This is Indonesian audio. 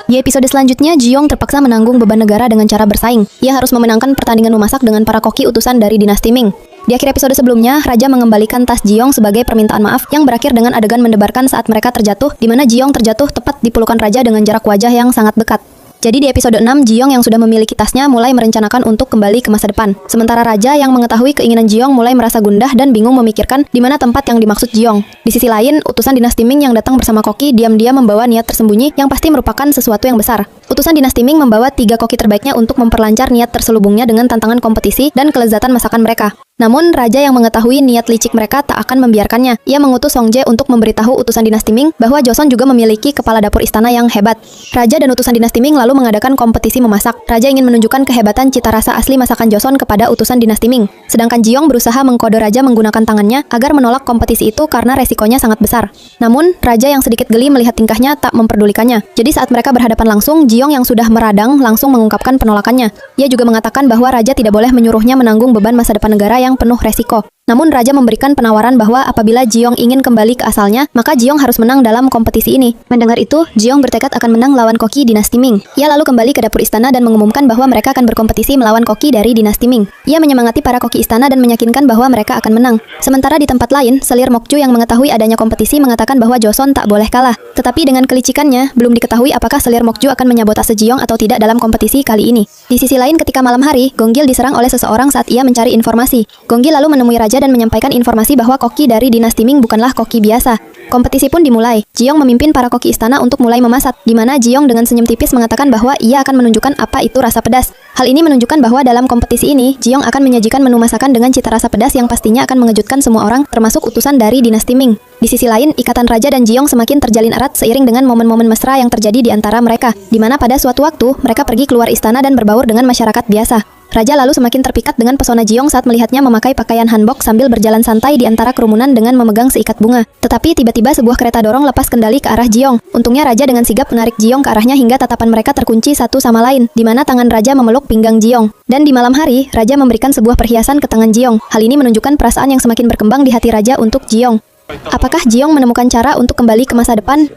Di episode selanjutnya, Ji-young terpaksa menanggung beban negara dengan cara bersaing. Ia harus memenangkan pertandingan memasak dengan para koki utusan dari dinasti Ming. Di akhir episode sebelumnya, Raja mengembalikan tas Ji-young sebagai permintaan maaf yang berakhir dengan adegan mendebarkan saat mereka terjatuh, di mana Ji-young terjatuh tepat di pelukan Raja dengan jarak wajah yang sangat dekat. Jadi di episode 6, Ji-young yang sudah memiliki tasnya mulai merencanakan untuk kembali ke masa depan. Sementara Raja yang mengetahui keinginan Ji-young mulai merasa gundah dan bingung memikirkan di mana tempat yang dimaksud Ji-young. Di sisi lain, utusan dinasti Ming yang datang bersama koki diam-diam membawa niat tersembunyi yang pasti merupakan sesuatu yang besar. Utusan dinasti Ming membawa 3 koki terbaiknya untuk memperlancar niat terselubungnya dengan tantangan kompetisi dan kelezatan masakan mereka. Namun, Raja yang mengetahui niat licik mereka tak akan membiarkannya. Ia mengutus Song Jae untuk memberitahu utusan dinasti Ming bahwa Joseon juga memiliki kepala dapur istana yang hebat. Raja dan utusan dinasti Ming lalu mengadakan kompetisi memasak. Raja ingin menunjukkan kehebatan cita rasa asli masakan Joseon kepada utusan dinasti Ming. Sedangkan Ji-young berusaha mengkode Raja menggunakan tangannya agar menolak kompetisi itu karena resikonya sangat besar. Namun, Raja yang sedikit geli melihat tingkahnya tak memperdulikannya. Jadi saat mereka berhadapan langsung, Ji-young yang sudah meradang langsung mengungkapkan penolakannya. Ia juga mengatakan bahwa Raja tidak boleh menyuruhnya menanggung beban masa depan negara yang penuh resiko. Namun Raja memberikan penawaran bahwa apabila Ji-young ingin kembali ke asalnya, maka Ji-young harus menang dalam kompetisi ini. Mendengar itu, Ji-young bertekad akan menang lawan koki dinasti Ming. Ia lalu kembali ke dapur istana dan mengumumkan bahwa mereka akan berkompetisi melawan koki dari dinasti Ming. Ia menyemangati para koki istana dan meyakinkan bahwa mereka akan menang. Sementara di tempat lain, selir Mokju yang mengetahui adanya kompetisi mengatakan bahwa Joseon tak boleh kalah. Tetapi dengan kelicikannya, belum diketahui apakah selir Mokju akan menyabotase Ji-young atau tidak dalam kompetisi kali ini. Di sisi lain, ketika malam hari, Gonggil diserang oleh seseorang saat ia mencari informasi. Gonggil lalu menemui Raja dan menyampaikan informasi bahwa koki dari dinasti Ming bukanlah koki biasa. Kompetisi pun dimulai. Ji-young memimpin para koki istana untuk mulai memasak, di mana Ji-young dengan senyum tipis mengatakan bahwa ia akan menunjukkan apa itu rasa pedas. Hal ini menunjukkan bahwa dalam kompetisi ini, Ji-young akan menyajikan menu masakan dengan cita rasa pedas yang pastinya akan mengejutkan semua orang, termasuk utusan dari dinasti Ming. Di sisi lain, ikatan Raja dan Ji-young semakin terjalin erat seiring dengan momen-momen mesra yang terjadi di antara mereka, di mana pada suatu waktu, mereka pergi keluar istana dan berbaur dengan masyarakat biasa. Raja lalu semakin terpikat dengan pesona Ji-young saat melihatnya memakai pakaian hanbok sambil berjalan santai di antara kerumunan dengan memegang seikat bunga. Tetapi tiba-tiba sebuah kereta dorong lepas kendali ke arah Ji-young. Untungnya Raja dengan sigap menarik Ji-young ke arahnya hingga tatapan mereka terkunci satu sama lain, di mana tangan Raja memeluk pinggang Ji-young. Dan di malam hari, Raja memberikan sebuah perhiasan ke tangan Ji-young. Hal ini menunjukkan perasaan yang semakin berkembang di hati Raja untuk Ji-young. Apakah Ji-young menemukan cara untuk kembali ke masa depan?